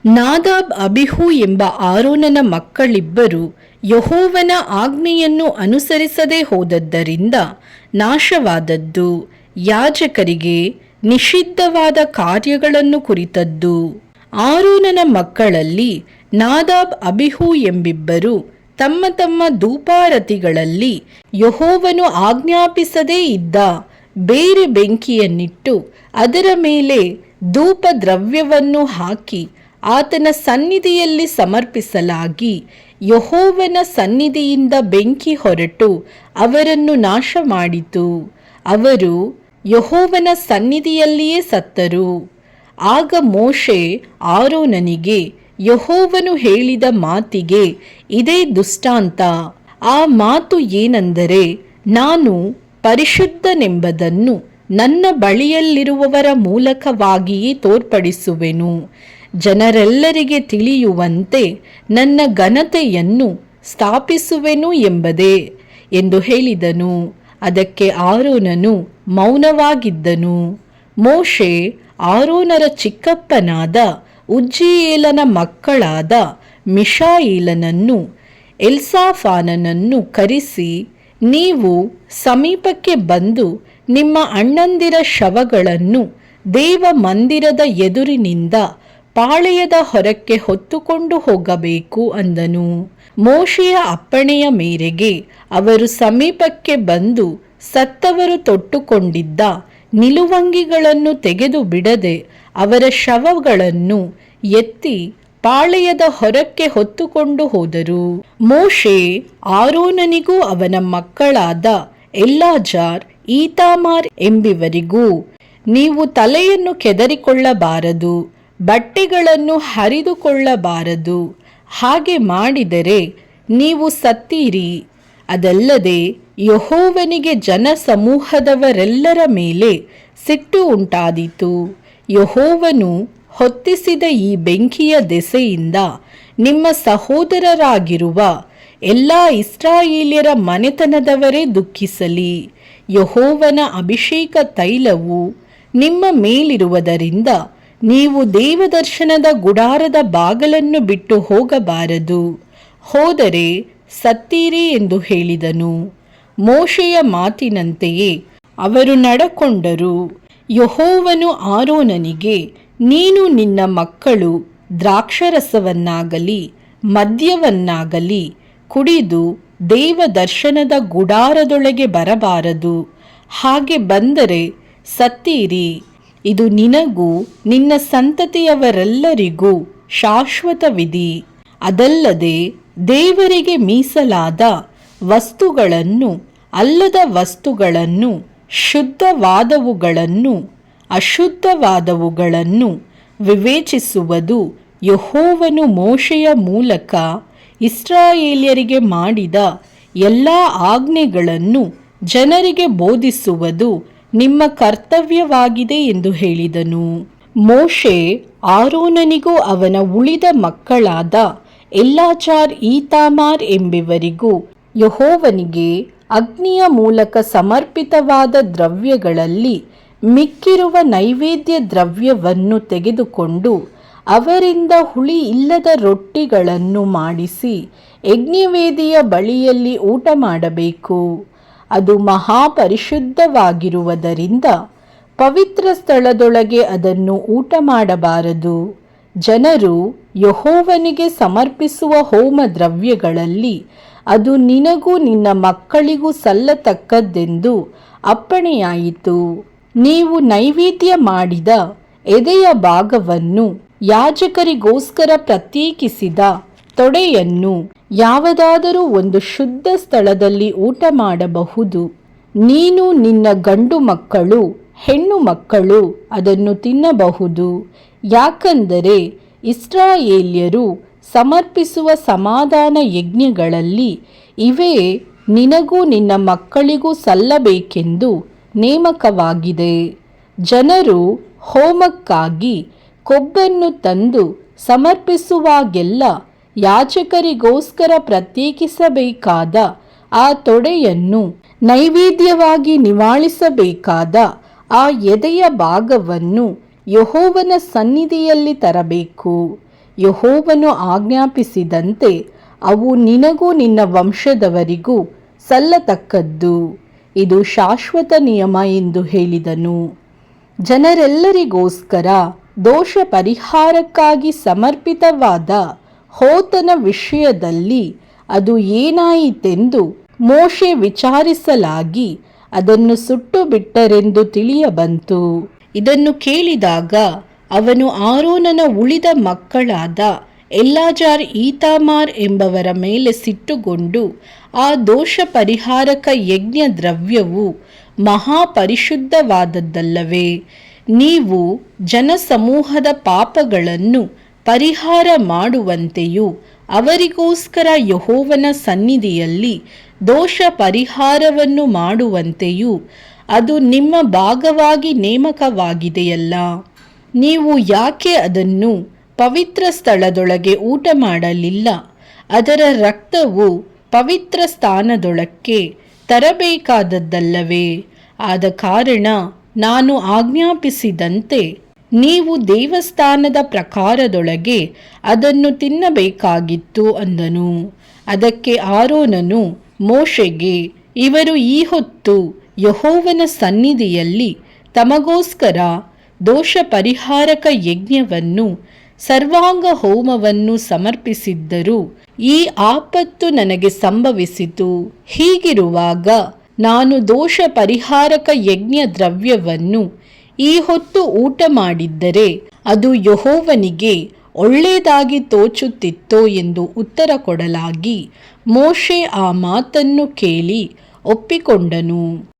Nadab ಅಬಿಹು ಎಂಬ ಆರೋನನ ಮಕ್ಕಳಿಬ್ಬರು ಯೆಹೋವನ ಆಜ್ಞೆಯನ್ನು ಅನುಸರಿಸದೆ ಹೋದದ್ದರಿಂದ ನಾಶವಾದದ್ದು. ಯಾಜಕರಿಗೆ ನಿಷಿದ್ಧವಾದ ಕಾರ್ಯಗಳನ್ನು ಕುರಿತದ್ದು. ಆರೋನನ ಮಕ್ಕಳಲ್ಲಿ ನಾದಾಬ್ ಅಬಿಹು ಎಂಬಿಬ್ಬರು ತಮ್ಮ ತಮ್ಮ ಧೂಪಾರತಿಗಳಲ್ಲಿ ಯೆಹೋವನು ಆಜ್ಞಾಪಿಸದೇ ಇದ್ದ ಬೇರೆ ಬೆಂಕಿಯನ್ನಿಟ್ಟು ಅದರ ಮೇಲೆ ಧೂಪ ದ್ರವ್ಯವನ್ನು ಹಾಕಿ ಆತನ ಸನ್ನಿಧಿಯಲ್ಲಿ ಸಮರ್ಪಿಸಲಾಗಿ ಯೆಹೋವನ ಸನ್ನಿಧಿಯಿಂದ ಬೆಂಕಿ ಹೊರಟು ಅವರನ್ನು ನಾಶ ಮಾಡಿತು. ಅವರು ಯೆಹೋವನ ಸನ್ನಿಧಿಯಲ್ಲಿಯೇ ಸತ್ತರು. ಆಗ ಮೋಶೆ ಆರೋನನಿಗೆ, ಯೆಹೋವನು ಹೇಳಿದ ಮಾತಿಗೆ ಇದೇ ದೃಷ್ಟಾಂತ. ಆ ಮಾತು ಏನೆಂದರೆ, ನಾನು ಪರಿಶುದ್ಧನೆಂಬುದನ್ನು ನನ್ನ ಬಳಿಯಲ್ಲಿರುವವರ ಮೂಲಕವಾಗಿಯೇ ತೋರ್ಪಡಿಸುವೆನು. ಜನರೆಲ್ಲರಿಗೆ ತಿಳಿಯುವಂತೆ ನನ್ನ ಘನತೆಯನ್ನು ಸ್ಥಾಪಿಸುವೆನು ಎಂಬುದೇ ಎಂದು ಹೇಳಿದನು. ಅದಕ್ಕೆ ಆರೋನನು ಮೌನವಾಗಿದ್ದನು. ಮೋಶೆ ಆರೋನರ ಚಿಕ್ಕಪ್ಪನಾದ ಉಜ್ಜೀಯೇಲನ ಮಕ್ಕಳಾದ ಮಿಷಾಯೇಲನನ್ನು ಎಲ್ಸಾಫಾನನನ್ನು ಕರೆಸಿ, ನೀವು ಸಮೀಪಕ್ಕೆ ಬಂದು ನಿಮ್ಮ ಅಣ್ಣಂದಿರ ಶವಗಳನ್ನು ದೇವ ಮಂದಿರದ ಎದುರಿನಿಂದ ಪಾಳೆಯದ ಹೊರಕ್ಕೆ ಹೊತ್ತುಕೊಂಡು ಹೋಗಬೇಕು ಅಂದನು. ಮೋಶೆಯ ಅಪ್ಪಣೆಯ ಮೇರೆಗೆ ಅವರು ಸಮೀಪಕ್ಕೆ ಬಂದು ಸತ್ತವರು ತೊಟ್ಟುಕೊಂಡಿದ್ದ ನಿಲುವಂಗಿಗಳನ್ನು ತೆಗೆದು ಬಿಡದೆ ಅವರ ಶವಗಳನ್ನು ಎತ್ತಿ ಪಾಳೆಯದ ಹೊರಕ್ಕೆ ಹೊತ್ತುಕೊಂಡು ಹೋದರು. ಮೋಶೆ ಆರೋನನಿಗೂ ಅವನ ಮಕ್ಕಳಾದ ಎಲ್ಲಾಜಾರ್, ಈತಾಮಾರ್ ಎಂಬಿವರಿಗೂ, ನೀವು ತಲೆಯನ್ನು ಕೆದರಿಕೊಳ್ಳಬಾರದು, ಬಟ್ಟೆಗಳನ್ನು ಹರಿದುಕೊಳ್ಳಬಾರದು. ಹಾಗೆ ಮಾಡಿದರೆ ನೀವು ಸತ್ತೀರಿ. ಅದಲ್ಲದೆ ಯೆಹೋವನಿಗೆ ಜನಸಮೂಹದವರೆಲ್ಲರ ಮೇಲೆ ಸಿಟ್ಟು ಉಂಟಾದೀತು. ಯೆಹೋವನು ಹೊತ್ತಿಸಿದ ಈ ಬೆಂಕಿಯ ದೆಸೆಯಿಂದ ನಿಮ್ಮ ಸಹೋದರರಾಗಿರುವ ಎಲ್ಲ ಇಸ್ರಾಯೇಲ್ಯರ ಮನೆತನದವರೇ ದುಃಖಿಸಲಿ. ಯೆಹೋವನ ಅಭಿಷೇಕ ತೈಲವು ನಿಮ್ಮ ಮೇಲಿರುವುದರಿಂದ ನೀವು ದೇವದರ್ಶನದ ಗುಡಾರದ ಬಾಗಲನ್ನು ಬಿಟ್ಟು ಹೋಗಬಾರದು. ಹೋದರೆ ಸತ್ತೀರಿ ಎಂದು ಹೇಳಿದನು. ಮೋಶೆಯ ಮಾತಿನಂತೆಯೇ ಅವರು ನಡಕೊಂಡರು. ಯೆಹೋವನು ಆರೋನನಿಗೆ, ನೀನು ನಿನ್ನ ಮಕ್ಕಳು ದ್ರಾಕ್ಷಾರಸವನ್ನಾಗಲಿ ಮದ್ಯವನ್ನಾಗಲಿ ಕುಡಿದು ದೇವದರ್ಶನದ ಗುಡಾರದೊಳಗೆ ಬರಬಾರದು. ಹಾಗೆ ಬಂದರೆ ಸತ್ತೀರಿ. ಇದು ನಿನಗೂ ನಿನ್ನ ಸಂತತಿಯವರೆಲ್ಲರಿಗೂ ಶಾಶ್ವತ ವಿಧಿ. ಅದಲ್ಲದೆ ದೇವರಿಗೆ ಮೀಸಲಾದ ವಸ್ತುಗಳನ್ನು ಅಲ್ಲದ ವಸ್ತುಗಳನ್ನು, ಶುದ್ಧವಾದವುಗಳನ್ನು ಅಶುದ್ಧವಾದವುಗಳನ್ನು ವಿವೇಚಿಸುವುದು ಯೆಹೋವನು ಮೋಶೆಯ ಮೂಲಕ ಇಸ್ರಾಯೇಲ್ಯರಿಗೆ ಮಾಡಿದ ಎಲ್ಲ ಆಜ್ಞೆಗಳನ್ನು ಜನರಿಗೆ ಬೋಧಿಸುವುದು ನಿಮ್ಮ ಕರ್ತವ್ಯವಾಗಿದೆ ಎಂದು ಹೇಳಿದನು. ಮೋಶೆ ಆರೋನನಿಗೂ ಅವನ ಉಳಿದ ಮಕ್ಕಳಾದ ಎಲ್ಲಾಜಾರ್, ಈತಾಮಾರ್ ಎಂಬಿವರಿಗೂ ಯೆಹೋವನಿಗೆ ಅಗ್ನಿಯ ಮೂಲಕ ಸಮರ್ಪಿತವಾದ ದ್ರವ್ಯಗಳಲ್ಲಿ ಮಿಕ್ಕಿರುವ ನೈವೇದ್ಯ ದ್ರವ್ಯವನ್ನು ತೆಗೆದುಕೊಂಡು ಅವರಿಂದ ಹುಳಿ ಇಲ್ಲದ ರೊಟ್ಟಿಗಳನ್ನು ಮಾಡಿಸಿ ಯಜ್ಞವೇದಿಯ ಬಳಿಯಲ್ಲಿ ಊಟ ಮಾಡಬೇಕು. ಅದು ಮಹಾಪರಿಶುದ್ಧವಾಗಿರುವುದರಿಂದ ಪವಿತ್ರ ಸ್ಥಳದೊಳಗೆ ಅದನ್ನು ಊಟ ಮಾಡಬಾರದು. ಜನರು ಯೆಹೋವನಿಗೆ ಸಮರ್ಪಿಸುವ ಹೋಮ ದ್ರವ್ಯಗಳಲ್ಲಿ ಅದು ನಿನಗೂ ನಿನ್ನ ಮಕ್ಕಳಿಗೂ ಸಲ್ಲತಕ್ಕದ್ದೆಂದು ಅಪ್ಪಣೆಯಾಯಿತು. ನೀವು ನೈವೇದ್ಯ ಮಾಡಿದ ಎದೆಯ ಭಾಗವನ್ನು, ಯಾಜಕರಿಗೋಸ್ಕರ ಪ್ರತ್ಯೇಕಿಸಿದ ತೊಡೆಯನ್ನು ಯಾವುದಾದರೂ ಒಂದು ಶುದ್ಧ ಸ್ಥಳದಲ್ಲಿ ಊಟ ಮಾಡಬಹುದು. ನೀನು, ನಿನ್ನ ಗಂಡು ಮಕ್ಕಳು, ಹೆಣ್ಣು ಮಕ್ಕಳು ಅದನ್ನು ತಿನ್ನಬಹುದು. ಯಾಕಂದರೆ ಇಸ್ರಾಯೇಲ್ಯರು ಸಮರ್ಪಿಸುವ ಸಮಾಧಾನ ಯಜ್ಞಗಳಲ್ಲಿ ಇವೇ ನಿನಗೂ ನಿನ್ನ ಮಕ್ಕಳಿಗೂ ಸಲ್ಲಬೇಕೆಂದು ನೇಮಕವಾಗಿದೆ. ಜನರು ಹೋಮಕ್ಕಾಗಿ ಕೊಬ್ಬನ್ನು ತಂದು ಸಮರ್ಪಿಸುವಾಗೆಲ್ಲ ಯಾಜಕರಿಗೋಸ್ಕರ ಪ್ರತ್ಯೇಕಿಸಬೇಕಾದ ಆ ತೊಡೆಯನ್ನು, ನೈವೇದ್ಯವಾಗಿ ನಿವಾಳಿಸಬೇಕಾದ ಆ ಎದೆಯ ಭಾಗವನ್ನು ಯೆಹೋವನ ಸನ್ನಿಧಿಯಲ್ಲಿ ತರಬೇಕು. ಯೆಹೋವನು ಆಜ್ಞಾಪಿಸಿದಂತೆ ಅವು ನಿನಗೂ ನಿನ್ನ ವಂಶದವರಿಗೂ ಸಲ್ಲತಕ್ಕದ್ದು. ಇದು ಶಾಶ್ವತ ನಿಯಮ ಎಂದು ಹೇಳಿದನು. ಜನರೆಲ್ಲರಿಗೋಸ್ಕರ ದೋಷ ಪರಿಹಾರಕ್ಕಾಗಿ ಸಮರ್ಪಿತವಾದ ಹೋತನ ವಿಷಯದಲ್ಲಿ ಅದು ಏನಾಯಿತೆಂದು ಮೋಶೆ ವಿಚಾರಿಸಲಾಗಿ ಅದನ್ನು ಸುಟ್ಟು ಬಿಟ್ಟರೆಂದು ತಿಳಿಯಬಂತು. ಇದನ್ನು ಕೇಳಿದಾಗ ಅವನು ಆರೋನನ ಉಳಿದ ಮಕ್ಕಳಾದ ಎಲ್ಲಾಜಾರ್, ಈತಾಮಾರ್ ಎಂಬವರ ಮೇಲೆ ಸಿಟ್ಟುಗೊಂಡು, ಆ ದೋಷ ಪರಿಹಾರಕ ಯಜ್ಞ ದ್ರವ್ಯವು ಮಹಾಪರಿಶುದ್ಧವಾದದ್ದಲ್ಲವೇ? ನೀವು ಜನಸಮೂಹದ ಪಾಪಗಳನ್ನು ಪರಿಹಾರ ಮಾಡುವಂತೆಯೂ ಅವರಿಗೋಸ್ಕರ ಯೆಹೋವನ ಸನ್ನಿಧಿಯಲ್ಲಿ ದೋಷ ಪರಿಹಾರವನ್ನು ಮಾಡುವಂತೆಯೂ ಅದು ನಿಮ್ಮ ಭಾಗವಾಗಿ ನೇಮಕವಾಗಿದೆಯಲ್ಲ. ನೀವು ಯಾಕೆ ಅದನ್ನು ಪವಿತ್ರ ಸ್ಥಳದೊಳಗೆ ಊಟ ಮಾಡಲಿಲ್ಲ? ಅದರ ರಕ್ತವು ಪವಿತ್ರ ಸ್ಥಾನದೊಳಕ್ಕೆ ತರಬೇಕಾದದ್ದಲ್ಲವೇ? ಆದ ಕಾರಣ ನಾನು ಆಜ್ಞಾಪಿಸಿದಂತೆ ನೀವು ದೇವಸ್ಥಾನದ ಪ್ರಾಕಾರದೊಳಗೆ ಅದನ್ನು ತಿನ್ನಬೇಕಾಗಿತ್ತು ಅಂದನು. ಅದಕ್ಕೆ ಆರೋನನು ಮೋಶೆಗೆ, ಇವರು ಈ ಹೊತ್ತು ಯೆಹೋವನ ಸನ್ನಿಧಿಯಲ್ಲಿ ತಮಗೋಸ್ಕರ ದೋಷ ಪರಿಹಾರಕ ಯಜ್ಞವನ್ನು ಸರ್ವಾಂಗ ಹೋಮವನ್ನು ಸಮರ್ಪಿಸಿದ್ದರು. ಈ ಆಪತ್ತು ನನಗೆ ಸಂಭವಿಸಿತು. ಹೀಗಿರುವಾಗ ನಾನು ದೋಷ ಪರಿಹಾರಕ ಯಜ್ಞ ದ್ರವ್ಯವನ್ನು ಈ ಹೊತ್ತು ಊಟ ಮಾಡಿದ್ದರೆ ಅದು ಯೆಹೋವನಿಗೆ ಒಳ್ಳೆಯದಾಗಿ ತೋಚುತ್ತಿತ್ತೋ ಎಂದು ಉತ್ತರ ಕೊಡಲಾಗಿ, ಮೋಶೆ ಆ ಮಾತನ್ನು ಕೇಳಿ ಒಪ್ಪಿಕೊಂಡನು.